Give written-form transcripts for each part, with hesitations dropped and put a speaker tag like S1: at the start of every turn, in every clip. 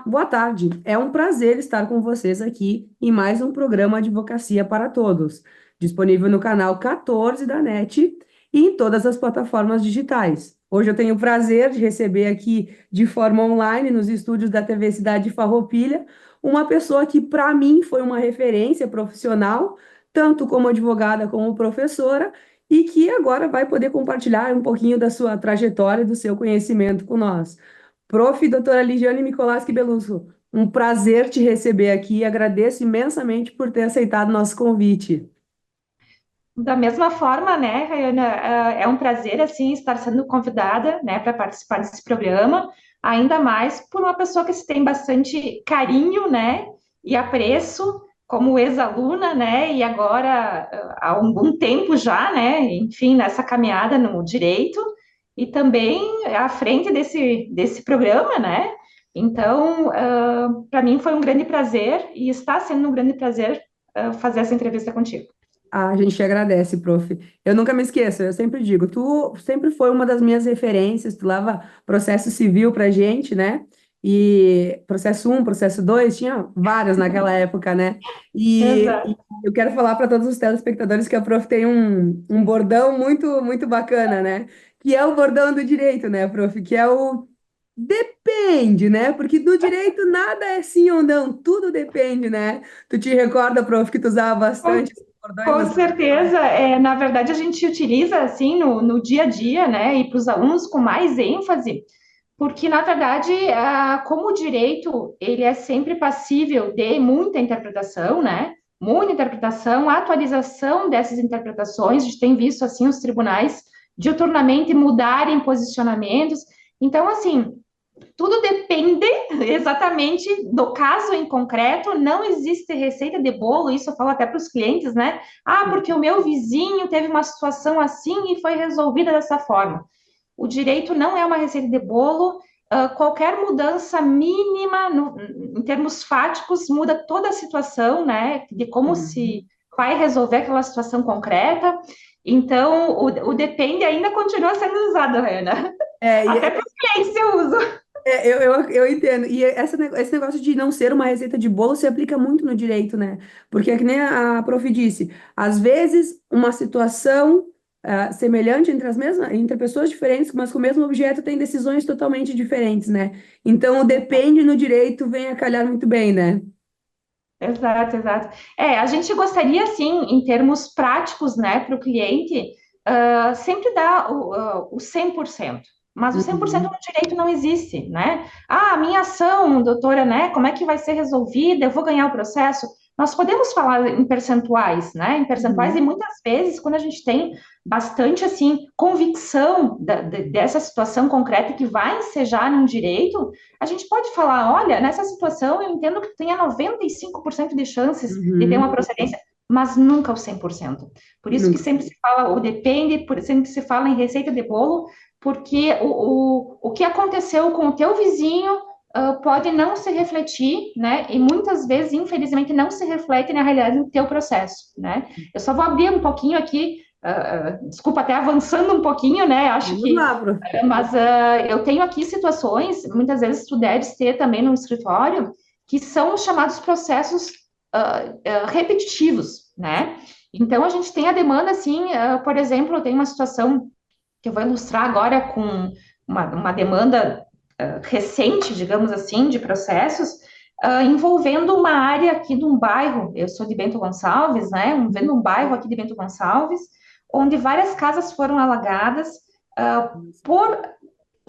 S1: boa tarde. É um prazer estar com vocês aqui em mais um programa Advocacia para Todos, disponível no canal 14 da NET e em todas as plataformas digitais. Hoje eu tenho o prazer de receber aqui de forma online, nos estúdios da TV Cidade Farroupilha, uma pessoa que, para mim, foi uma referência profissional, tanto como advogada como professora, e que agora vai poder compartilhar um pouquinho da sua trajetória e do seu conhecimento com nós. Prof. Doutora Ligiane Micolaski Belusso, um prazer te receber aqui e agradeço imensamente por ter aceitado nosso convite.
S2: Da mesma forma, né, Rayana, é um prazer, assim, estar sendo convidada, né, para participar desse programa, ainda mais por uma pessoa que se tem bastante carinho, né, e apreço como ex-aluna, né, e agora há algum tempo já, né, enfim, nessa caminhada no direito, e também à frente desse programa, né, então, para mim foi um grande prazer, e está sendo um grande prazer fazer essa entrevista contigo.
S1: A gente agradece, prof. Eu nunca me esqueço, eu sempre digo, tu sempre foi uma das minhas referências, tu leva processo civil pra gente, né? E processo um, processo 2, tinha vários naquela época, né? E
S2: Exato.
S1: eu quero falar para todos os telespectadores que a prof tem um bordão muito bacana, né? Que é o bordão do direito, né, prof? Que é o depende, né? Porque do direito nada é sim ou não, tudo depende, né? Tu te recorda, prof, que tu usava bastante esses bordões
S2: Com
S1: na sala de aula?
S2: certeza, na verdade a gente utiliza assim no dia a dia, né, e para os alunos com mais ênfase, porque na verdade, como o direito ele é sempre passível de muita interpretação, né, muita interpretação, atualização dessas interpretações, a gente tem visto assim os tribunais diuturnamente mudarem posicionamentos, então assim tudo depende exatamente do caso em concreto, não existe receita de bolo, isso eu falo até para os clientes, né? Ah, porque o meu vizinho teve uma situação assim e foi resolvida dessa forma. O direito não é uma receita de bolo, qualquer mudança mínima em termos fáticos muda toda a situação, né? De como se
S1: Uhum.
S2: vai resolver aquela situação concreta. Então, o depende ainda continua sendo usado, Ana.
S1: É,
S2: Até para os clientes eu uso.
S1: eu entendo. E esse negócio de não ser uma receita de bolo se aplica muito no direito, né? Porque é que nem a prof disse, às vezes uma situação semelhante entre entre pessoas diferentes, mas com o mesmo objeto, tem decisões totalmente diferentes, né? Então, o depende no direito vem a calhar muito bem, né?
S2: Exato, exato. A gente gostaria, assim, em termos práticos, né, para o cliente, sempre dar o 100%. Mas o 100%
S1: Uhum,
S2: no direito não existe, né? Ah, a minha ação, doutora, né, como é que vai ser resolvida? Eu vou ganhar o processo? Nós podemos falar em percentuais, né? Em percentuais, e
S1: uhum,
S2: muitas vezes, quando a gente tem bastante, assim, convicção dessa situação concreta que vai ensejar num direito, a gente pode falar, olha, nessa situação eu entendo que tenha 95% de chances de ter uma
S1: uhum.
S2: procedência, mas nunca o 100%. Por isso que
S1: Nunca.
S2: sempre se fala o depende, sempre se fala em receita de bolo, porque o que aconteceu com o teu vizinho pode não se refletir, né? E muitas vezes, infelizmente, não se reflete na realidade do teu processo, né? Eu só vou abrir um pouquinho aqui, desculpa, até avançando um pouquinho, né? Acho
S1: Vamos
S2: que
S1: lá, prof.
S2: mas eu tenho aqui situações, muitas vezes tu deves ter também no escritório, que são os chamados processos repetitivos, né? Então a gente tem a demanda, assim, por exemplo, eu tenho uma situação que eu vou ilustrar agora com uma demanda recente, digamos assim, de processos, envolvendo uma área aqui de um bairro, eu sou de Bento Gonçalves, né? Vendo um bairro aqui de Bento Gonçalves, onde várias casas foram alagadas por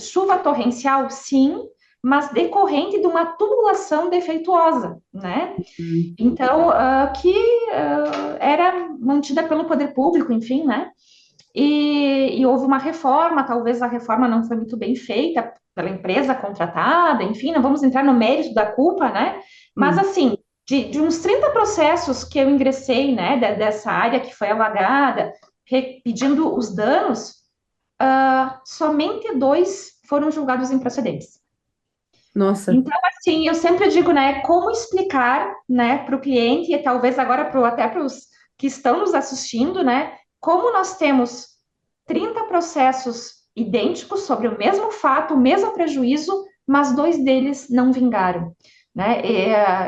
S2: chuva torrencial, sim, mas decorrente de uma tubulação defeituosa, né?
S1: Uhum.
S2: Então, que era mantida pelo poder público, enfim, né? E houve uma reforma, talvez a reforma não foi muito bem feita pela empresa contratada, enfim, não vamos entrar no mérito da culpa, né? Mas,
S1: Sim.
S2: assim, de uns 30 processos que eu ingressei, né, dessa área que foi alagada, pedindo os danos, somente dois foram julgados improcedentes.
S1: Nossa.
S2: Então, assim, eu sempre digo, né, como explicar, né, para o cliente e talvez agora até para os que estão nos assistindo, né, como nós temos 30 processos idênticos sobre o mesmo fato, o mesmo prejuízo, mas 2 deles não vingaram, né?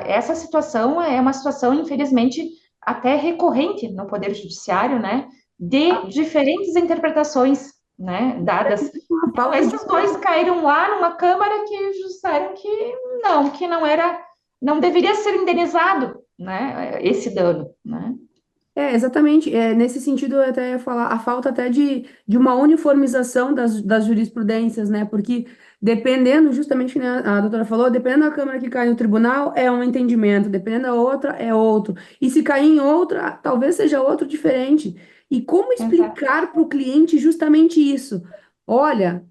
S2: Essa situação é uma situação, infelizmente, até recorrente no Poder Judiciário, né? De diferentes interpretações, né, dadas.
S1: Uma
S2: Então,
S1: falta de.
S2: esses 2 caíram lá numa Câmara que disseram que não era, não deveria ser indenizado, né, esse dano, né?
S1: Exatamente. Nesse sentido, eu até ia falar a falta até de uma uniformização das jurisprudências, né? Porque dependendo, justamente, né, a doutora falou, dependendo da Câmara que cai no tribunal, é um entendimento, dependendo da outra, é outro. E se cair em outra, talvez seja outro diferente. E como
S2: Exato.
S1: explicar para o cliente justamente isso? Olha,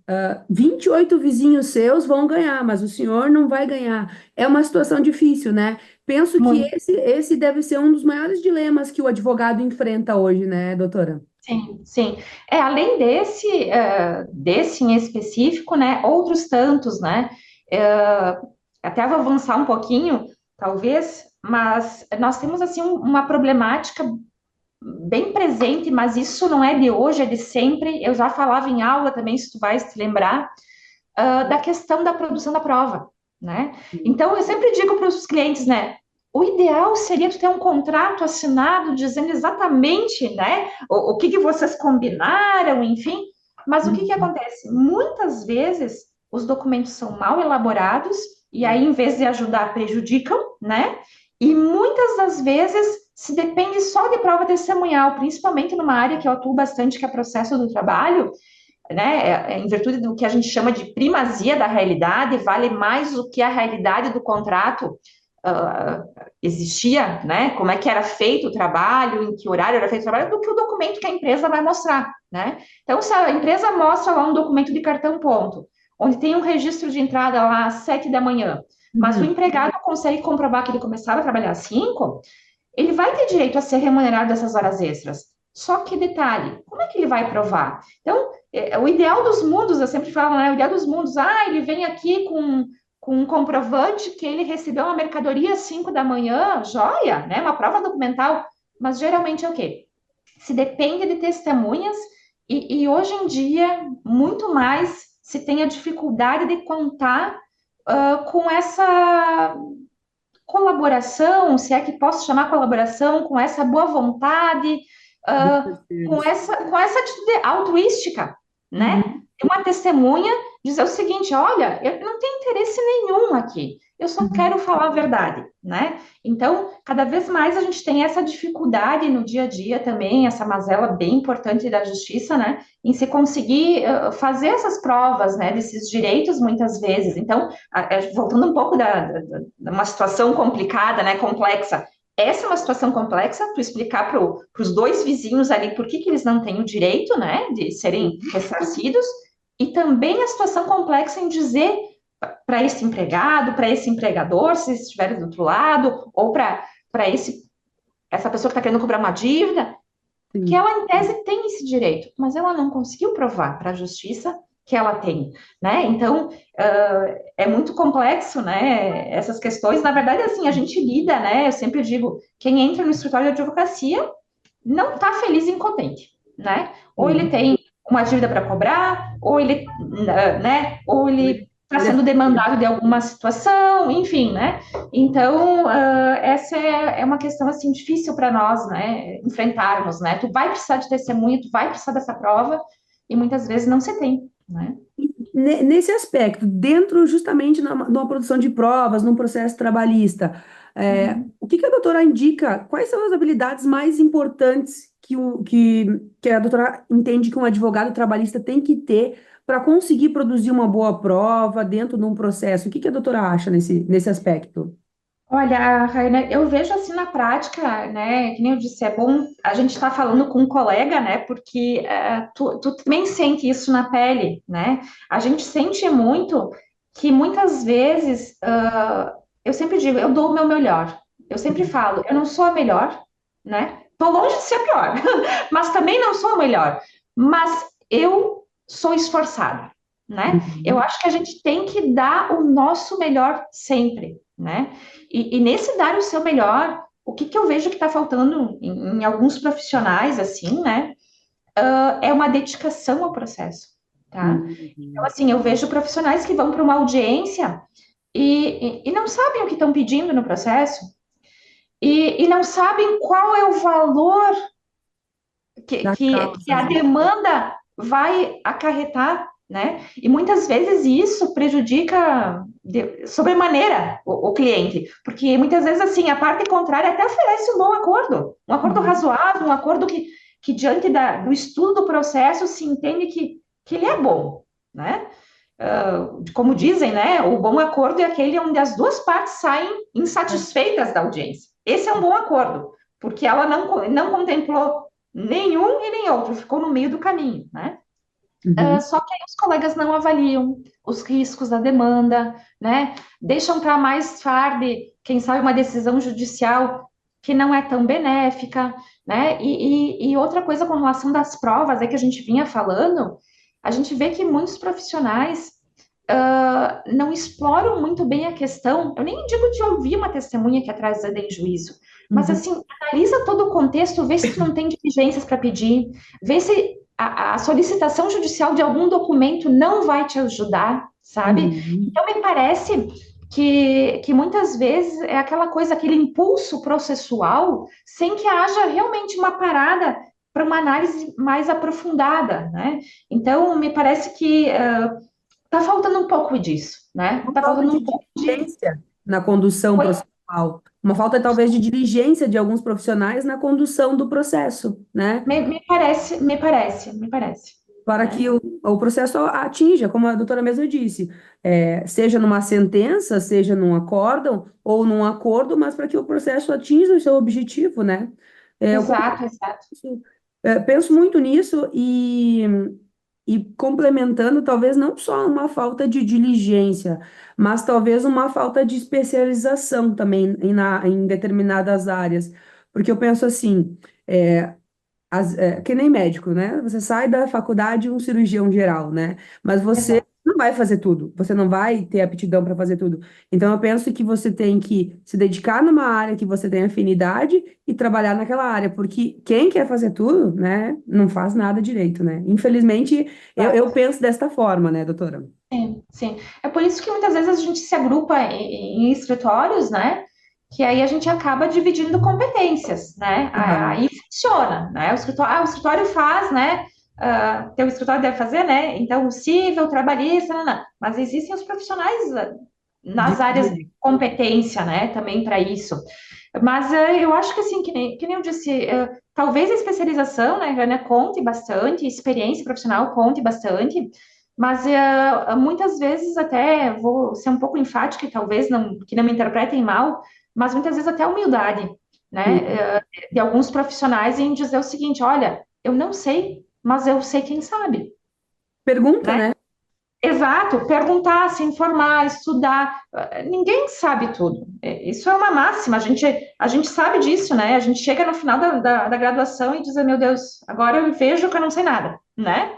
S1: 28 vizinhos seus vão ganhar, mas o senhor não vai ganhar. É uma situação difícil, né? Penso que
S2: Muito.
S1: esse deve ser um dos maiores dilemas que o advogado enfrenta hoje, né, doutora?
S2: Sim, sim. Além desse em específico, né, outros tantos, né, é, até vou avançar um pouquinho, talvez, mas nós temos, assim, uma problemática bem presente, mas isso não é de hoje, é de sempre, eu já falava em aula também, se tu vais te lembrar, da questão da produção da prova, né? Então, eu sempre digo para os clientes, né, o ideal seria tu ter um contrato assinado dizendo exatamente, né, o que vocês combinaram, enfim, mas o que
S1: Uhum.
S2: acontece? Muitas vezes os documentos são mal elaborados e aí, em vez de ajudar, prejudicam, né? E muitas das vezes se depende só de prova testemunhal, principalmente numa área que eu atuo bastante, que é processo do trabalho, né, em virtude do que a gente chama de primazia da realidade, vale mais o que a realidade do contrato existia, né, como é que era feito o trabalho, em que horário era feito o trabalho, do que o documento que a empresa vai mostrar, né? Então, se a empresa mostra lá um documento de cartão ponto, onde tem um registro de entrada lá às 7 da manhã, mas o
S1: Uhum.
S2: empregado consegue comprovar que ele começava a trabalhar às 5, ele vai ter direito a ser remunerado dessas horas extras. Só que detalhe, como é que ele vai provar? Então, o ideal dos mundos, eu sempre falo, né? O ideal dos mundos, ele vem aqui com um comprovante que ele recebeu uma mercadoria às 5 da manhã, joia, né? Uma prova documental. Mas geralmente é o quê? Se depende de testemunhas e hoje em dia, muito mais se tem a dificuldade de contar com essa colaboração, se é que posso chamar colaboração, com essa boa vontade,
S1: Dos
S2: uh,
S1: terceiros.
S2: com essa atitude altruística, né?
S1: Uhum.
S2: Uma testemunha dizer o seguinte: olha, eu não tenho interesse nenhum aqui, eu só quero
S1: Uhum.
S2: falar a verdade, né? Então, cada vez mais a gente tem essa dificuldade no dia a dia também, essa mazela bem importante da justiça, né? Em se conseguir fazer essas provas, né? Desses direitos muitas vezes. Então, voltando um pouco uma situação complicada, né, complexa. Essa é uma situação complexa, tu explicar para os 2 vizinhos ali por que eles não têm o direito, né, de serem ressarcidos, e também a situação complexa em dizer para esse empregado, para esse empregador, se estiver do outro lado, ou para essa pessoa que está querendo cobrar uma dívida, que
S1: Sim.
S2: ela, em tese, tem esse direito, mas ela não conseguiu provar para a justiça que ela tem, né? Então, é muito complexo, né? Essas questões, na verdade, assim, a gente lida, né? Eu sempre digo, quem entra no escritório de advocacia não está feliz e contente, né? Ou ele
S1: Sim.
S2: tem uma dívida para cobrar, ou ele, né? Ou ele está
S1: Ele
S2: sendo demandado de alguma situação, enfim, né? Então, essa é uma questão, assim, difícil para nós, né? Enfrentarmos, né? Tu vai precisar de testemunha, tu vai precisar dessa prova, e muitas vezes não se tem, né?
S1: Nesse aspecto, dentro justamente numa produção de provas, num processo trabalhista,
S2: Uhum.
S1: o que que a doutora indica? Quais são as habilidades mais importantes que a doutora entende que um advogado trabalhista tem que ter para conseguir produzir uma boa prova dentro de um processo? O que que a doutora acha nesse aspecto?
S2: Olha, Raina, eu vejo assim na prática, né? Que nem eu disse, é bom a gente estar falando com um colega, né? Porque tu também sente isso na pele, né? A gente sente muito que muitas vezes, eu sempre digo, eu dou o meu melhor. Eu sempre falo, eu não sou a melhor, né? Tô longe de ser a pior, mas também não sou a melhor. Mas eu sou esforçada, né? Eu
S1: Uhum.
S2: acho que a gente tem que dar o nosso melhor sempre, né? E nesse dar o seu melhor, o que eu vejo que está faltando em alguns profissionais, assim, né? É uma dedicação ao processo. tá? Então,
S1: Uhum.
S2: assim, eu vejo profissionais que vão para uma audiência e não sabem o que estão pedindo no processo e não sabem qual é o valor
S1: Da
S2: que
S1: causa,
S2: a
S1: né?
S2: demanda vai acarretar, né? E muitas vezes isso prejudica sobremaneira o cliente, porque muitas vezes, assim, a parte contrária até oferece um acordo
S1: Uhum.
S2: razoável, um acordo que diante do estudo do processo se entende que ele é bom, né? Como dizem, né? O bom acordo é aquele onde as duas partes saem insatisfeitas da audiência. Esse é um bom acordo, porque ela não contemplou nenhum e nem outro, ficou no meio do caminho, né?
S1: Uhum.
S2: Só que aí os colegas não avaliam os riscos da demanda, né? Deixam para mais tarde, quem sabe, uma decisão judicial que não é tão benéfica, né? E outra coisa com relação das provas é que a gente vinha falando, a gente vê que muitos profissionais não exploram muito bem a questão. Eu nem digo de ouvir uma testemunha que é trazida em juízo, mas
S1: Uhum.
S2: assim, analisa todo o contexto, vê se tu não tem diligências para pedir, vê se a solicitação judicial de algum documento não vai te ajudar, sabe?
S1: Uhum.
S2: Então, me parece que muitas vezes é aquela coisa, aquele impulso processual, sem que haja realmente uma parada para uma análise mais aprofundada, né? Então, me parece que tá faltando um pouco disso, né?
S1: Uma
S2: Tá
S1: falta
S2: faltando
S1: de
S2: um pouco de.
S1: diligência na condução processual. Uma falta, talvez, de diligência de alguns profissionais na condução do processo, né?
S2: Me parece,
S1: Para
S2: né?
S1: que o processo atinja, como a doutora mesmo disse, seja numa sentença, seja num acórdão ou num acordo, mas para que o processo atinja o seu objetivo, né? Eu
S2: Exato, exato.
S1: penso muito nisso e complementando, talvez não só uma falta de diligência, mas talvez uma falta de especialização também em determinadas áreas. Porque eu penso assim. Que nem médico, né? Você sai da faculdade um cirurgião geral, né? Mas você
S2: Exato.
S1: não vai fazer tudo, você não vai ter aptidão para fazer tudo. Então, eu penso que você tem que se dedicar numa área que você tem afinidade e trabalhar naquela área, porque quem quer fazer tudo, né, não faz nada direito, né? Infelizmente, eu penso desta forma, né, doutora?
S2: Sim, sim. É por isso que muitas vezes a gente se agrupa em escritórios, né? Que aí a gente acaba dividindo competências, né?
S1: Aham.
S2: Aí funciona, né? O escritório faz, né? Teu escritório deve fazer, né? Então, o civil, trabalhista, não. Mas existem os profissionais nas áreas de competência, né? Também para isso. Mas eu acho que assim, que nem eu disse, talvez a especialização, né, conte bastante, experiência profissional conte bastante, mas muitas vezes até vou ser um pouco enfática e talvez não, que não me interpretem mal, mas muitas vezes até a humildade,
S1: Sim.
S2: né, de alguns profissionais em dizer o seguinte, olha, eu não sei, mas eu sei quem sabe,
S1: Pergunta,
S2: né?
S1: né?
S2: Exato, perguntar, se informar, estudar. Ninguém sabe tudo. Isso é uma máxima, a gente sabe disso, né? A gente chega no final da graduação e diz, meu Deus, agora eu vejo que eu não sei nada, né?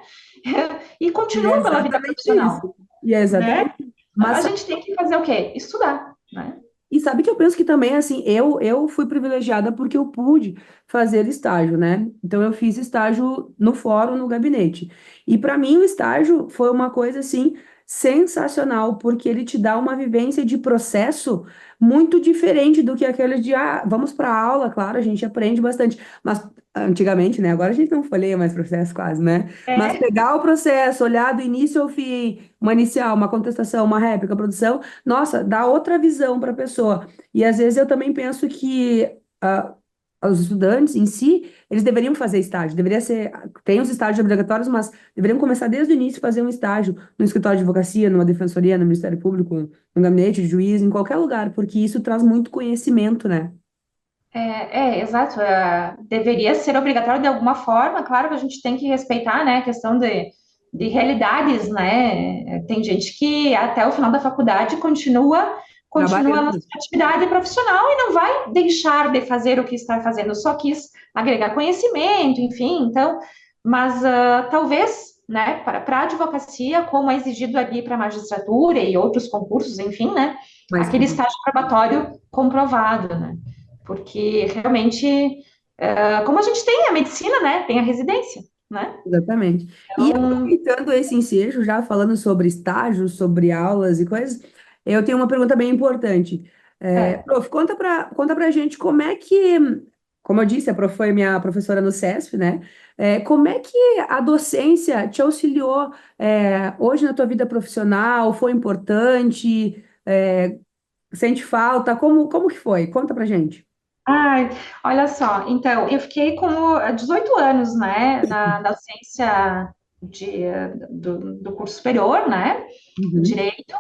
S2: E
S1: E é
S2: continua pela vida
S1: exatamente
S2: profissional,
S1: isso. E é
S2: né?
S1: exatamente isso.
S2: A
S1: Mas
S2: gente tem que fazer o quê? Estudar, né?
S1: E sabe que eu penso que também, assim, eu fui privilegiada porque eu pude fazer estágio, né? Então, eu fiz estágio no fórum, no gabinete. E para mim, o estágio foi uma coisa, assim, sensacional, porque ele te dá uma vivência de processo muito diferente do que aquele de, vamos para aula, claro, a gente aprende bastante. Mas, antigamente, né? Agora a gente não folheia mais processo quase, né? Mas
S2: É,
S1: pegar o processo, olhar do início ao fim, uma inicial, uma contestação, uma réplica, produção. Nossa, dá outra visão para a pessoa. E às vezes eu também penso que os estudantes em si, eles deveriam fazer estágio, deveria ser, tem os estágios obrigatórios, mas deveriam começar desde o início a fazer um estágio no escritório de advocacia, numa defensoria, no Ministério Público, no gabinete de juiz, em qualquer lugar, porque isso traz muito conhecimento, né?
S2: exato. Deveria ser obrigatório de alguma forma. Claro que a gente tem que respeitar, né, a questão de realidades, né? Tem gente que até o final da faculdade continua na
S1: Trabalhando.
S2: sua atividade profissional e não vai deixar de fazer o que está fazendo, só quis agregar conhecimento, enfim. Então, mas talvez, né, para a advocacia, como é exigido ali para a magistratura e outros concursos, enfim, né,
S1: Mas
S2: aquele estágio probatório comprovado, né? Porque realmente, como a gente tem a medicina, né? Tem a residência, né?
S1: Exatamente. E
S2: Então,
S1: aproveitando esse ensejo, já falando sobre estágios, sobre aulas e coisas, eu tenho uma pergunta bem importante.
S2: é.
S1: Prof, conta pra gente como é que, como eu disse, a prof foi minha professora no CESF, né? Como é que a docência te auxiliou, hoje na tua vida profissional? Foi importante? Sente falta? Como que foi? Conta pra gente.
S2: Ai, olha só, então, eu fiquei como 18 anos, né, na docência do curso superior, né,
S1: Uhum.
S2: direito.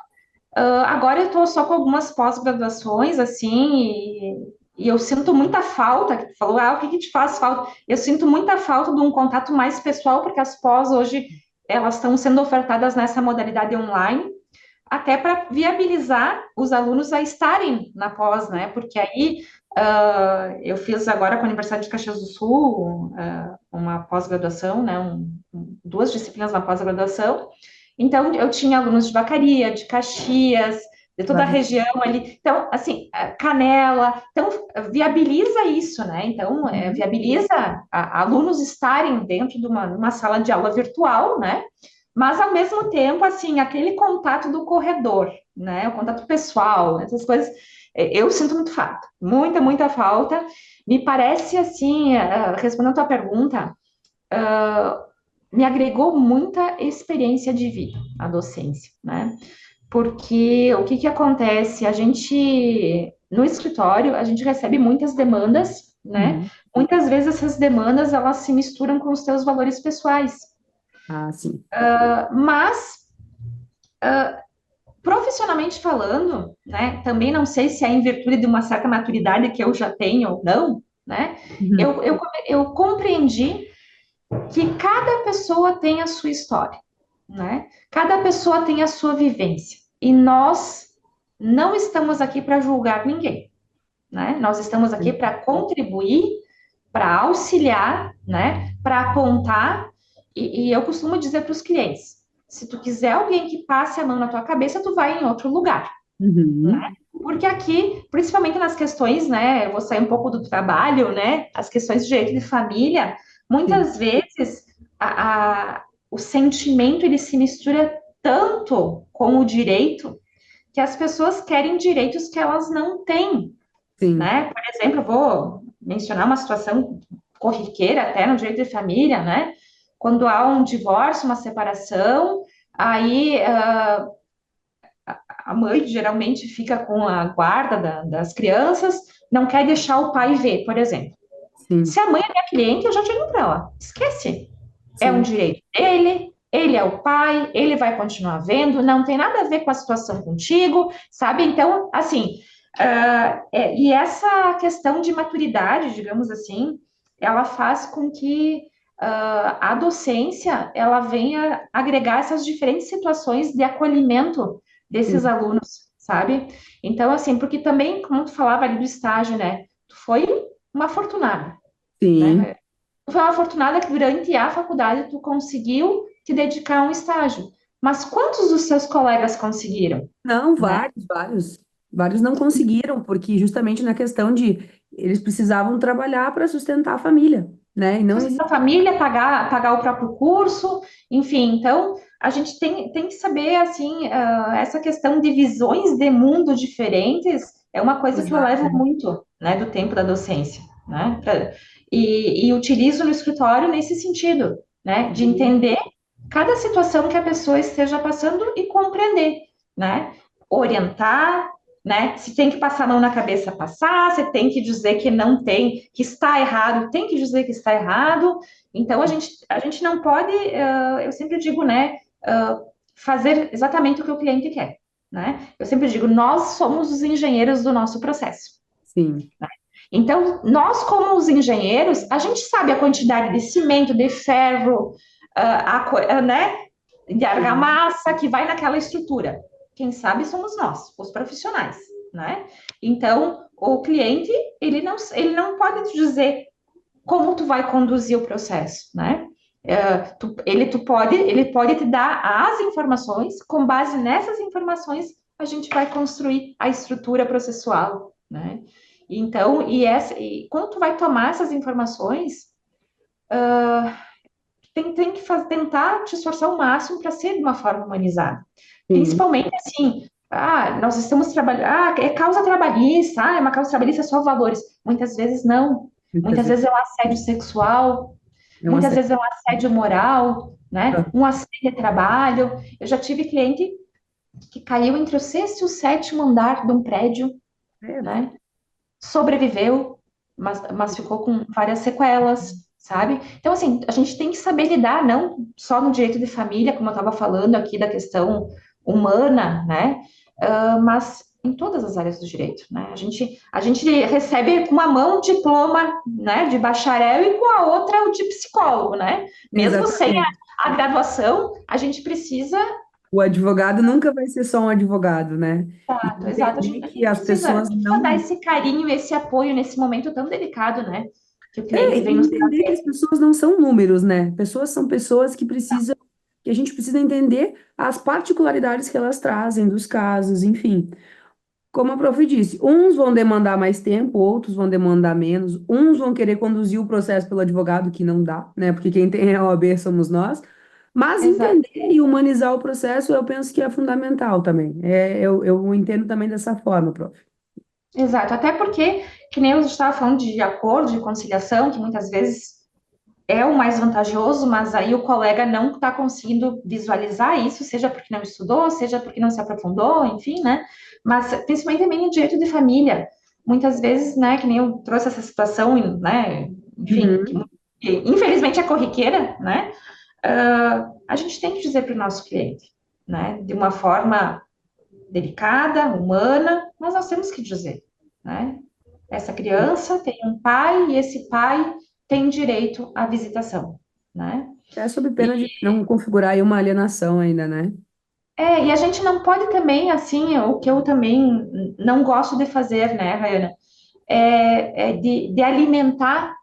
S2: Agora eu estou só com algumas pós-graduações, assim, e eu sinto muita falta, que tu falou, o que que te faz falta? Eu sinto muita falta de um contato mais pessoal, porque as pós hoje, elas estão sendo ofertadas nessa modalidade online, até para viabilizar os alunos a estarem na pós, né? Porque aí eu fiz agora com a Universidade de Caxias do Sul uma pós-graduação, né? Duas disciplinas na pós-graduação. Então, eu tinha alunos de Vacaria, de Caxias, de toda a
S1: Claro.
S2: região ali. Então, assim, Canela. Então, viabiliza isso, né? Então,
S1: Uhum.
S2: viabiliza alunos estarem dentro de uma sala de aula virtual, né? Mas, ao mesmo tempo, assim, aquele contato do corredor, né? O contato pessoal, essas coisas, eu sinto muito falta, muita, muita falta. Me parece, assim, respondendo a tua pergunta, me agregou muita experiência de vida a docência, né? Porque o que que acontece? A gente, no escritório, a gente recebe muitas demandas, né?
S1: Uhum.
S2: Muitas vezes essas demandas, elas se misturam com os teus valores pessoais.
S1: Ah, sim.
S2: Mas profissionalmente falando, né, também não sei se é em virtude de uma certa maturidade que eu já tenho ou não, né,
S1: Uhum.
S2: eu compreendi que cada pessoa tem a sua história, né, cada pessoa tem a sua vivência, e nós não estamos aqui para julgar ninguém, né, nós estamos aqui para contribuir, para auxiliar, né, para apontar, e eu costumo dizer para os clientes, se tu quiser alguém que passe a mão na tua cabeça, tu vai em outro lugar, né?
S1: Uhum.
S2: Porque aqui, principalmente nas questões, né, eu vou sair um pouco do trabalho, né, as questões de direito de família,
S1: Sim.
S2: muitas vezes o sentimento ele se mistura tanto com o direito que as pessoas querem direitos que elas não têm,
S1: Sim.
S2: né? Por exemplo, eu vou mencionar uma situação corriqueira até no direito de família, né? Quando há um divórcio, uma separação, aí a mãe geralmente fica com a guarda das crianças, não quer deixar o pai ver, por exemplo. Se
S1: Sim.
S2: a mãe é minha cliente, eu já digo para ela: esquece, é um
S1: Sim.
S2: direito dele, ele é o pai, ele vai continuar vendo, não tem nada a ver com a situação contigo, sabe? Então, assim, e essa questão de maturidade, digamos assim, ela faz com que a docência ela venha agregar essas diferentes situações de acolhimento desses
S1: Sim.
S2: alunos, sabe? Então, assim, porque também, como tu falava ali do estágio, né? Tu foi uma afortunada,
S1: Sim.
S2: né? Tu foi uma afortunada que durante a faculdade tu conseguiu te dedicar a um estágio. Mas quantos dos seus colegas conseguiram,
S1: Não,
S2: né?
S1: vários não conseguiram, porque justamente na questão de eles precisavam trabalhar para sustentar a família, né? E não
S2: Sustentar a
S1: existe.
S2: família, pagar o próprio curso, enfim. Então, a gente tem que saber, assim, essa questão de visões de mundo diferentes é uma coisa que eu levo
S1: Exato.
S2: muito, né, do tempo da docência, né? E utilizo no escritório nesse sentido, né, de
S1: Sim.
S2: entender cada situação que a pessoa esteja passando e compreender, né? Orientar, né? Se tem que passar a mão na cabeça, passar, se tem que dizer que não tem, que está errado, tem que dizer que está errado. Então, a gente não pode, eu sempre digo, né, fazer exatamente o que o cliente quer, né? Eu sempre digo, nós somos os engenheiros do nosso processo.
S1: Sim.
S2: Então, nós, como os engenheiros, a gente sabe a quantidade de cimento, de ferro, né, de
S1: Sim.
S2: argamassa que vai naquela estrutura. Quem sabe somos nós, os profissionais, né? Então, o cliente, ele não pode te dizer como tu vai conduzir o processo, né? Ele pode te dar as informações, com base nessas informações, a gente vai construir a estrutura processual, né? Então, e quando tu vai tomar essas informações, tem que tentar te esforçar o máximo para ser de uma forma humanizada.
S1: Sim,
S2: Principalmente assim, nós estamos trabalhando, é causa trabalhista, é uma causa trabalhista só valores. Muitas vezes não.
S1: muitas
S2: Muitas
S1: vezes
S2: vezes é um assédio sexual,
S1: é uma
S2: muitas
S1: série.
S2: vezes é um assédio moral, né? Um assédio de trabalho. Eu já tive cliente que caiu entre o sexto e o sétimo andar de um prédio,
S1: É,
S2: né? Sobreviveu, mas ficou com várias sequelas, sabe? Então, assim, a gente tem que saber lidar, não só no direito de família, como eu estava falando aqui da questão humana, né? Mas em todas as áreas do direito, né? A gente recebe com uma mão o diploma, né, de bacharel e com a outra o de psicólogo, né? Mesmo sem
S1: exatamente.
S2: a graduação, a gente precisa.
S1: O advogado nunca vai ser só um advogado, né? E
S2: Exato, exato.
S1: entender
S2: A
S1: que
S2: gente
S1: as pessoas
S2: precisa dar
S1: não.
S2: esse carinho, esse apoio nesse momento tão delicado, né? Que o
S1: É,
S2: cliente
S1: e
S2: vem nos
S1: entender que as
S2: trazer.
S1: pessoas não são números, né? Pessoas são pessoas que precisam, que a gente precisa entender as particularidades que elas trazem dos casos, enfim. Como a prof disse, uns vão demandar mais tempo, outros vão demandar menos, uns vão querer conduzir o processo pelo advogado, que não dá, né? Porque quem tem a OAB somos nós. Mas
S2: Exato,
S1: entender e humanizar o processo, eu penso que é fundamental também. Eu entendo também dessa forma, prof.
S2: exato. Até porque, que nem eu estava falando de acordo, de conciliação, que muitas vezes é o mais vantajoso, mas aí o colega não está conseguindo visualizar isso, seja porque não estudou, seja porque não se aprofundou, enfim, né? Mas principalmente também no direito de família. Muitas vezes, né, que nem eu trouxe essa situação, né, enfim,
S1: Uhum.
S2: que infelizmente é corriqueira, né? A gente tem que dizer para o nosso cliente, né, de uma forma delicada, humana, mas nós temos que dizer, né? Essa criança tem um pai e esse pai tem direito à visitação, né?
S1: É sob
S2: E,
S1: pena de não configurar aí uma alienação ainda, né?
S2: e a gente não pode também, assim, o que eu também não gosto de fazer, né, Rayana, de alimentar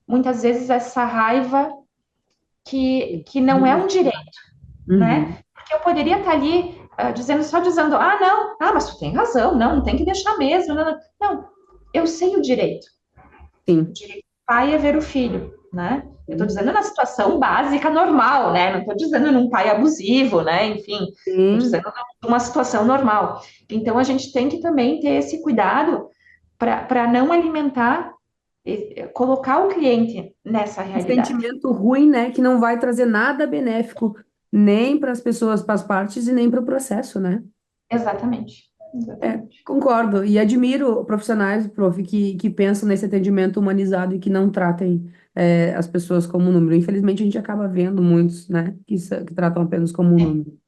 S2: muitas vezes essa raiva que não é um direito,
S1: Uhum.
S2: né? Porque eu poderia estar ali só dizendo, não, mas tu tem razão, não tem que deixar mesmo, não, não. Não, eu sei o direito. O
S1: Sim.
S2: direito do pai é ver o filho, né? Eu estou
S1: Sim.
S2: dizendo na situação básica normal, né? Não estou dizendo num pai abusivo, né? Enfim, estou
S1: Sim.
S2: dizendo numa situação normal. Então a gente tem que também ter esse cuidado para não alimentar, colocar o cliente nessa
S1: Um
S2: realidade.
S1: sentimento ruim, né? Que não vai trazer nada benéfico nem para as pessoas, para as partes e nem para o processo, né?
S2: Exatamente,
S1: É,
S2: exatamente.
S1: concordo. E admiro profissionais, prof, que pensam nesse atendimento humanizado e que não tratem, as pessoas como um número. Infelizmente, a gente acaba vendo muitos, né, que tratam apenas como um número.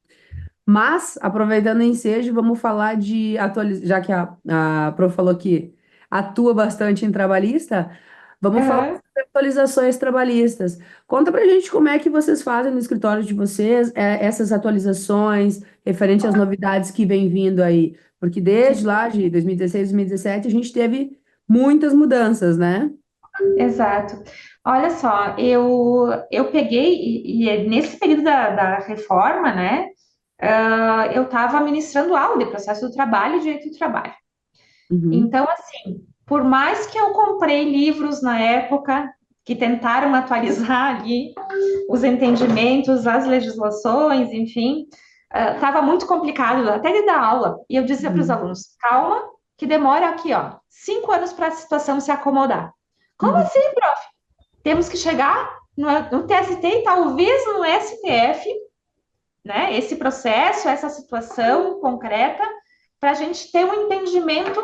S1: Mas, aproveitando o ensejo, vamos falar de atualização, já que a prof falou que atua bastante em trabalhista, vamos falar
S2: Aham.
S1: sobre atualizações trabalhistas. Conta pra gente como é que vocês fazem no escritório de vocês, essas atualizações, referente às novidades que vem vindo aí. Porque desde lá de 2016, 2017, a gente teve muitas mudanças, né?
S2: Exato. Olha só, eu peguei, nesse período da reforma, né, eu estava ministrando aula de processo do trabalho e direito do trabalho.
S1: Uhum,
S2: Então, assim, por mais que eu comprei livros na época que tentaram atualizar ali os entendimentos, as legislações, enfim, estava muito complicado até de dar aula. E eu dizia para os
S1: uhum,
S2: alunos, calma, que demora aqui, ó, 5 anos para a situação se acomodar. Como
S1: uhum.
S2: assim, prof? Temos que chegar no TST e talvez no STF, né? Esse processo, essa situação concreta, para a gente ter um entendimento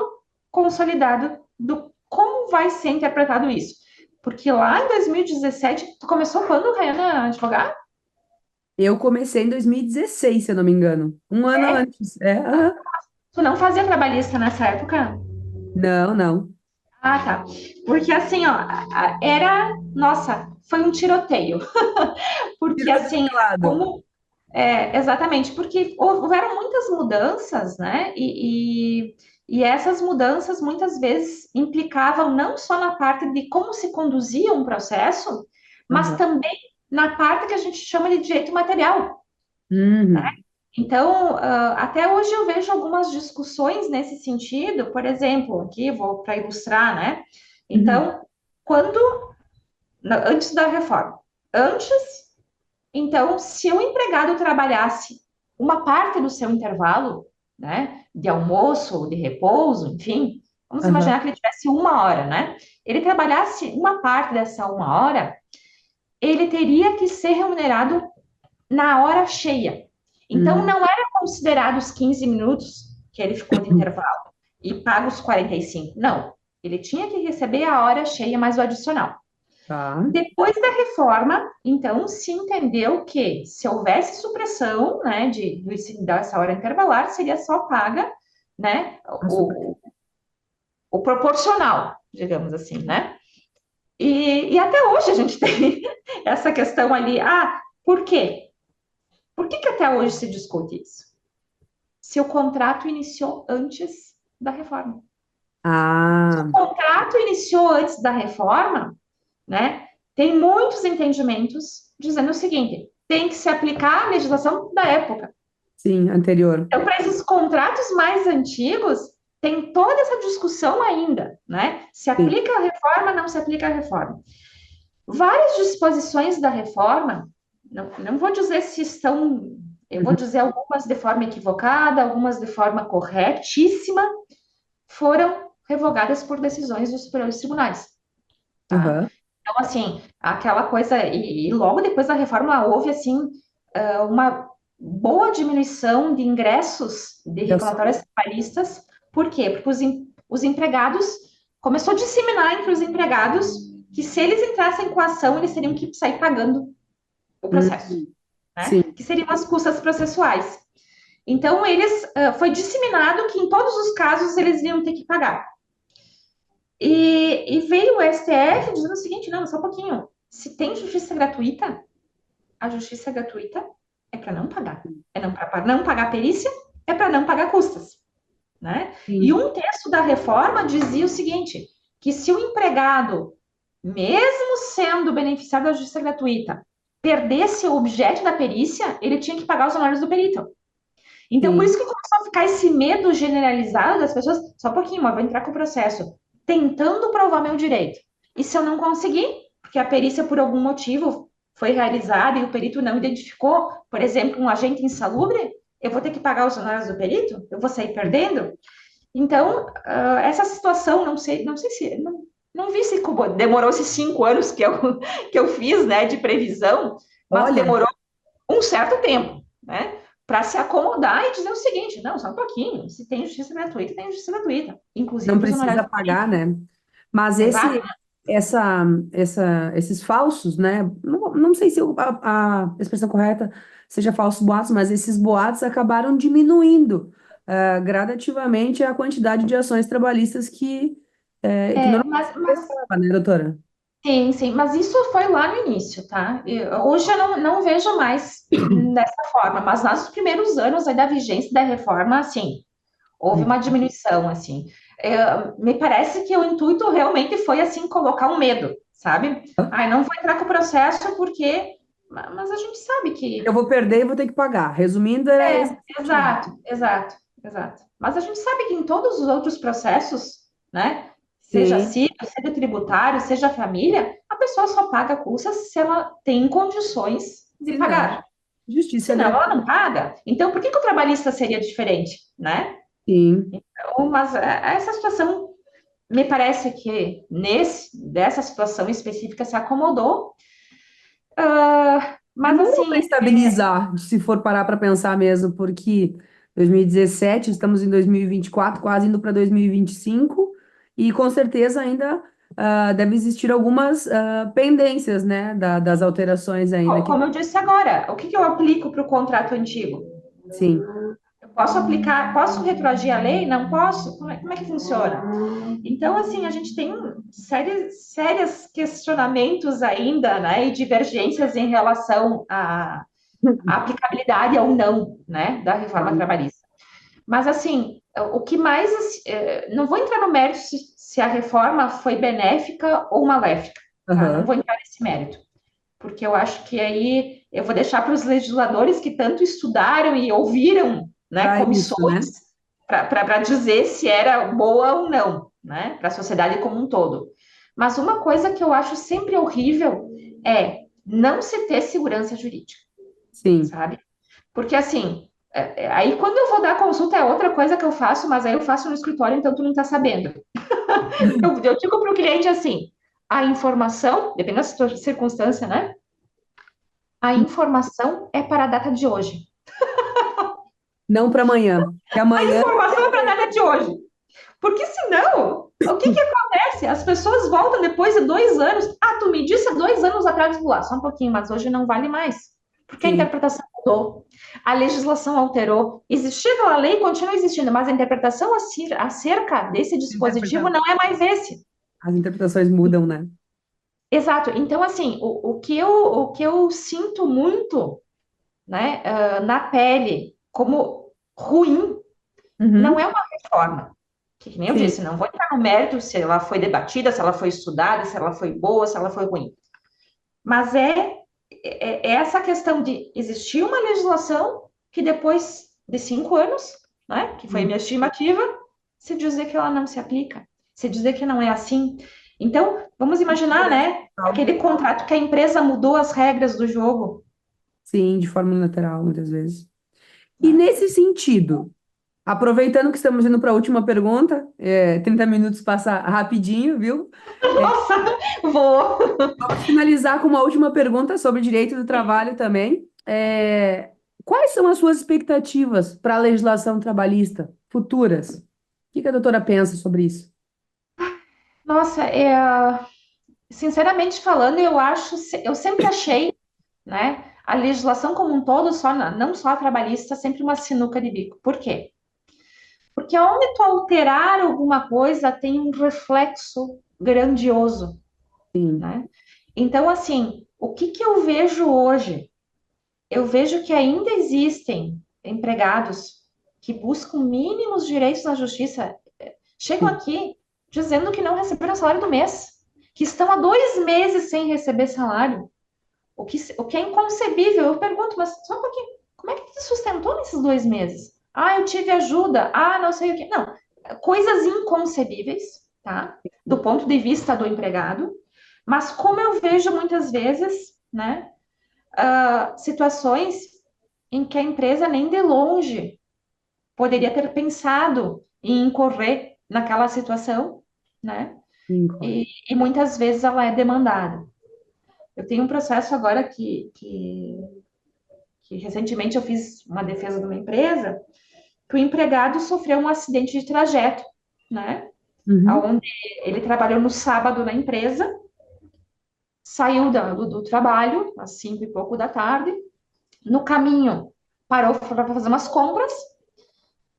S2: consolidado do como vai ser interpretado isso. Porque lá em 2017, tu começou quando, Rayana, a advogar?
S1: Eu comecei em 2016, se eu não me engano. Um ano
S2: É?
S1: antes. Aham.
S2: Tu não fazia trabalhista nessa época?
S1: Não, não.
S2: Ah, tá. Porque assim, ó, nossa, foi um tiroteio. Porque
S1: Tirou de
S2: assim,
S1: que lado?
S2: como exatamente, porque houveram muitas mudanças, né? E essas mudanças muitas vezes implicavam não só na parte de como se conduzia um processo, mas
S1: Aham.
S2: também na parte que a gente chama de direito material.
S1: Uhum,
S2: Então, até hoje eu vejo algumas discussões nesse sentido, por exemplo, aqui vou para ilustrar, né?
S1: uhum,
S2: Então, quando, antes da reforma, antes Então, se o empregado trabalhasse uma parte do seu intervalo, né, de almoço ou de repouso, enfim, vamos
S1: Aham.
S2: imaginar que ele tivesse 1 hora, né? Ele trabalhasse uma parte dessa 1 hora, ele teria que ser remunerado na hora cheia. Então,
S1: Hum.
S2: não era considerado os 15 minutos que ele ficou de intervalo e paga os 45. Não. Ele tinha que receber a hora cheia mais o adicional.
S1: Tá.
S2: Depois da reforma, então, se entendeu que se houvesse supressão, né, dessa hora intervalar, seria só paga, né,
S1: Ah, super.
S2: o proporcional, digamos assim, né? E até hoje a gente tem essa questão ali. Ah, por quê? Por que que até hoje se discute isso? Se o contrato iniciou antes da reforma. Se o
S1: Ah,
S2: contrato iniciou antes da reforma, né, tem muitos entendimentos dizendo o seguinte: tem que se aplicar a legislação da época.
S1: sim, anterior.
S2: Então, para esses contratos mais antigos, tem toda essa discussão ainda, né? Se
S1: Sim.
S2: aplica a reforma, não se aplica a reforma. Várias disposições da reforma, não vou dizer se estão, eu vou
S1: Uhum.
S2: dizer algumas de forma equivocada, algumas de forma corretíssima, foram revogadas por decisões dos superiores tribunais, tá?
S1: Aham.
S2: Então, assim, aquela coisa, e logo depois da reforma houve, assim, uma boa diminuição de ingressos de
S1: De ações.
S2: reclamatórios trabalhistas. Por quê? Porque os empregados, começou a disseminar entre os empregados que se eles entrassem com a ação, eles teriam que sair pagando o processo,
S1: Hum,
S2: né?
S1: sim.
S2: Que seriam as custas processuais. Então, foi disseminado que em todos os casos eles iam ter que pagar. E veio o STF dizendo o seguinte: não, só um pouquinho. Se tem justiça gratuita, a justiça gratuita é para não pagar. É não para não pagar perícia, é para não pagar custas, né? E
S1: Sim.
S2: um texto da reforma dizia o seguinte: que se o empregado, mesmo sendo beneficiário da justiça gratuita, perdesse o objeto da perícia, ele tinha que pagar os honorários do perito. Então, por
S1: Sim.
S2: isso que começou a ficar esse medo generalizado das pessoas, só um pouquinho, mas vou entrar com o processo, tentando provar meu direito. E se eu não conseguir, porque a perícia, por algum motivo, foi realizada e o perito não identificou, por exemplo, um agente insalubre, eu vou ter que pagar os honorários do perito? Eu vou sair perdendo? Então, essa situação, não sei se, não vi se demorou esses 5 anos que eu fiz, né, de previsão, mas
S1: Olha,
S2: demorou um certo tempo, né? Para se acomodar e dizer o seguinte: não, só um pouquinho, se tem justiça gratuita, tem justiça gratuita, inclusive
S1: não
S2: para os
S1: precisa
S2: honorários.
S1: pagar, né? Mas
S2: Exato.
S1: esses falsos, né? Não sei se a expressão correta seja falsos boatos, mas esses boatos acabaram diminuindo gradativamente a quantidade de ações trabalhistas que normalmente
S2: Mas,
S1: se prestava, né, doutora?
S2: sim, sim, mas isso foi lá no início, tá? Hoje eu não vejo mais dessa forma, mas nos primeiros anos aí da vigência da reforma, assim, houve uma diminuição, assim. Me parece que o intuito realmente foi, assim, colocar um medo, sabe? Ai, não vou entrar com o processo porque... Mas a gente sabe
S1: Eu
S2: que...
S1: vou perder e vou ter que pagar. Resumindo, era esse o sentido.
S2: Exato, exato, exato. Mas a gente sabe que em todos os outros processos, né? Seja
S1: Sim,
S2: civil, seja tributário, seja família, a pessoa só paga custas se ela tem condições de
S1: se não.
S2: pagar.
S1: Justiça
S2: Senão, ela
S1: gratuita.
S2: não paga. Então, por que que o trabalhista seria diferente, né?
S1: Sim.
S2: Então, mas essa situação, me parece que dessa situação específica se acomodou. Mas
S1: Demorou para
S2: assim,
S1: estabilizar, se for parar para pensar mesmo, porque 2017, estamos em 2024, quase indo para 2025, e com certeza ainda deve existir algumas pendências, né, das alterações ainda que
S2: como eu disse agora, o que que eu aplico para o contrato antigo?
S1: sim.
S2: Eu posso aplicar, posso retroagir a lei? Não posso? Como é que funciona? Então, assim, a gente tem sérios questionamentos ainda, né, e divergências em relação à aplicabilidade ou não, né, da reforma trabalhista. Mas, assim, o que mais, não vou entrar no mérito se a reforma foi benéfica ou maléfica, tá? Não
S1: Aham.
S2: vou entrar nesse mérito, porque eu acho que aí eu vou deixar para os legisladores que tanto estudaram e ouviram, né,
S1: Para isso, né?
S2: comissões para dizer se era boa ou não, né, para a sociedade como um todo. Mas uma coisa que eu acho sempre horrível é não se ter segurança jurídica.
S1: Sim.
S2: sabe? Porque assim, aí quando eu vou dar consulta é outra coisa que eu faço, mas aí eu faço no escritório, então tu não tá sabendo. Eu digo para o cliente assim, a informação, dependendo da circunstância, né? A informação é para a data de hoje.
S1: Não para amanhã. Que
S2: A
S1: amanhã.
S2: informação é para a data de hoje. Porque senão, o que que acontece? As pessoas voltam depois de 2 anos. Ah, tu me disse há 2 anos atrás, lá, só um pouquinho, mas hoje não vale mais. Porque a
S1: Sim,
S2: interpretação mudou, a legislação alterou, existia aquela lei, continua existindo, mas a interpretação acerca desse dispositivo não é mais esse.
S1: as interpretações mudam, né?
S2: Exato. Então, assim, o que eu sinto muito, né, na pele como ruim, não é
S1: Uhum.
S2: uma reforma. Que nem eu
S1: Sim,
S2: disse, não vou entrar no mérito se ela foi debatida, se ela foi estudada, se ela foi boa, se ela foi ruim. Mas é essa questão de existir uma legislação que depois de 5 anos, né, que foi a minha
S1: sim.
S2: estimativa, se dizer que ela não se aplica, se dizer que não é assim. Então, vamos imaginar, né, aquele contrato que a empresa mudou as regras do jogo,
S1: Sim, de forma lateral, muitas vezes. E
S2: né?
S1: nesse sentido, aproveitando que estamos indo para a última pergunta, 30 minutos passa rapidinho, viu?
S2: Nossa, vou.
S1: Vamos finalizar com uma última pergunta sobre direito do trabalho também. Quais são as suas expectativas para a legislação trabalhista futuras? O que que a doutora pensa sobre isso?
S2: Nossa, sinceramente falando, eu sempre achei, né, a legislação como um todo, não só a trabalhista, sempre uma sinuca de bico. Por quê? Porque onde tu alterar alguma coisa tem um reflexo grandioso,
S1: Sim,
S2: né? Então, assim, o que que eu vejo hoje? Eu vejo que ainda existem empregados que buscam mínimos direitos na justiça, chegam
S1: sim.
S2: aqui dizendo que não receberam o salário do mês, que estão há 2 meses sem receber salário. O que é inconcebível. Eu pergunto, mas só um pouquinho, como é que tu se sustentou nesses 2 meses? Ah, eu tive ajuda. Ah, não sei o quê. Não, coisas inconcebíveis, tá? Do ponto de vista do empregado. Mas como eu vejo muitas vezes, né, situações em que a empresa nem de longe poderia ter pensado em incorrer naquela situação, né?
S1: Sim,
S2: E muitas vezes ela é demandada. Eu tenho um processo agora que recentemente eu fiz uma defesa de uma empresa, que o empregado sofreu um acidente de trajeto, né?
S1: Uhum.
S2: Onde ele trabalhou no sábado na empresa, saiu do trabalho às 5 e pouco da tarde, no caminho parou para fazer umas compras,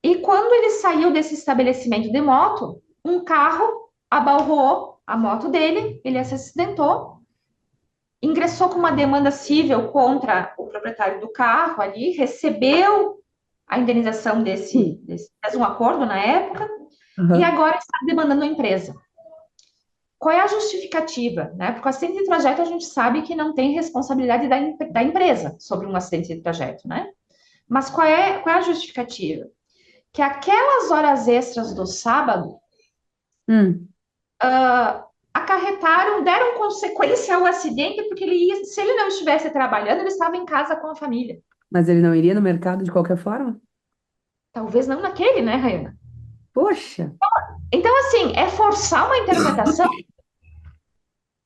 S2: e quando ele saiu desse estabelecimento de moto, um carro abalroou a moto dele, ele se acidentou, ingressou com uma demanda civil contra o proprietário do carro ali, recebeu a indenização fez um acordo na época, e
S1: Aham.
S2: agora está demandando a empresa. Qual é a justificativa? Né? Porque o acidente de trajeto a gente sabe que não tem responsabilidade da empresa sobre um acidente de trajeto, né? Mas qual é a justificativa? Que aquelas horas extras do sábado
S1: Hum.
S2: acarretaram, deram consequência ao acidente, porque se ele não estivesse trabalhando, ele estava em casa com a família.
S1: Mas ele não iria no mercado de qualquer forma?
S2: Talvez não naquele, né, Rayana?
S1: Poxa,
S2: Então, assim, é forçar uma interpretação?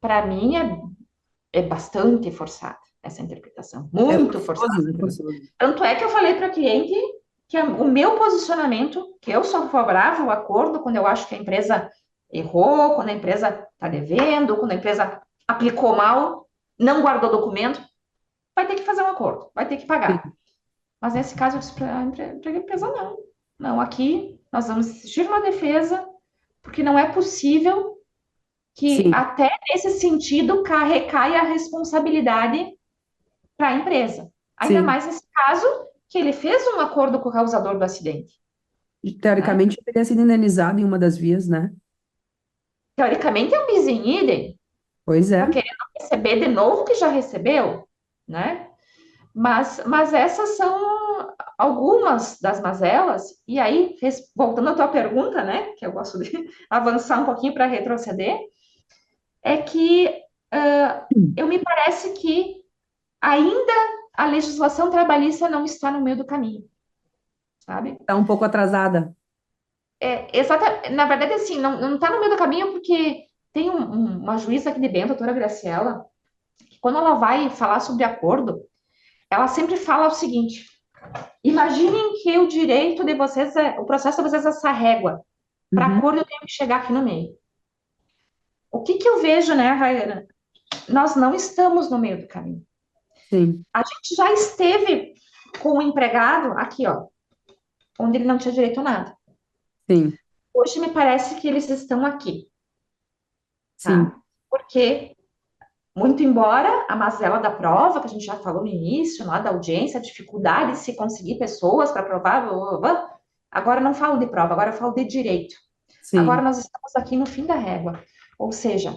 S2: Para mim, é bastante forçada essa interpretação.
S1: é
S2: Muito forçada
S1: forçoso,
S2: essa
S1: é
S2: interpretação.
S1: forçoso.
S2: Tanto é que eu falei para o cliente que o meu posicionamento, que eu sou favorável ao acordo quando eu acho que a empresa errou, quando a empresa está devendo, quando a empresa aplicou mal, não guardou documento, vai ter que fazer um acordo, vai ter que pagar.
S1: Sim,
S2: Mas nesse caso, eu disse para a empresa, não. Não, aqui nós vamos exigir uma defesa, porque não é possível que
S1: sim,
S2: até nesse sentido recaia a responsabilidade para a empresa. Ainda
S1: sim.
S2: mais nesse caso que ele fez um acordo com o causador do acidente,
S1: E,
S2: né?
S1: teoricamente, ele teria sido indenizado em uma das vias, né?
S2: Teoricamente é um bis in idem,
S1: Pois é.
S2: tá querendo receber de novo o que já recebeu, né? Mas essas são algumas das mazelas, e aí, voltando à tua pergunta, né, que eu gosto de avançar um pouquinho para retroceder, é que
S1: Hum.
S2: eu me parece que ainda a legislação trabalhista não está no meio do caminho, sabe?
S1: Está um pouco atrasada.
S2: Na verdade, assim, não está no meio do caminho porque tem uma juíza aqui de Bento, a doutora Graciela, que quando ela vai falar sobre acordo, ela sempre fala o seguinte: imaginem que o direito de vocês, o processo de vocês é essa régua. Para
S1: Uhum,
S2: acordo, eu tenho que chegar aqui no meio. O que que eu vejo, né, Rayana? Nós não estamos no meio do caminho.
S1: sim,
S2: A gente já esteve com o empregado aqui, ó, onde ele não tinha direito a nada.
S1: sim,
S2: Hoje me parece que eles estão aqui,
S1: sim.
S2: tá? Porque, muito embora a mazela da prova, que a gente já falou no início, lá da audiência, a dificuldade de se conseguir pessoas para provar, blá, blá, blá, agora eu não falo de prova, agora eu falo de direito. Agora
S1: Sim.
S2: nós estamos aqui no fim da régua, ou seja,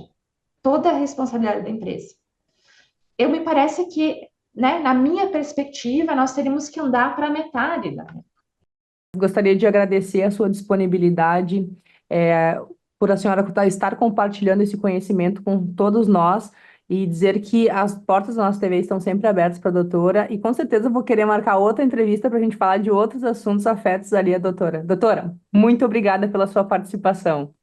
S2: toda a responsabilidade da empresa. Eu me parece que, né, na minha perspectiva, nós teríamos que andar para a metade da régua.
S1: Gostaria de agradecer a sua disponibilidade, é, por a senhora estar compartilhando esse conhecimento com todos nós e dizer que as portas da nossa TV estão sempre abertas para a doutora e com certeza eu vou querer marcar outra entrevista para a gente falar de outros assuntos afetos ali à doutora. Doutora, muito obrigada pela sua participação.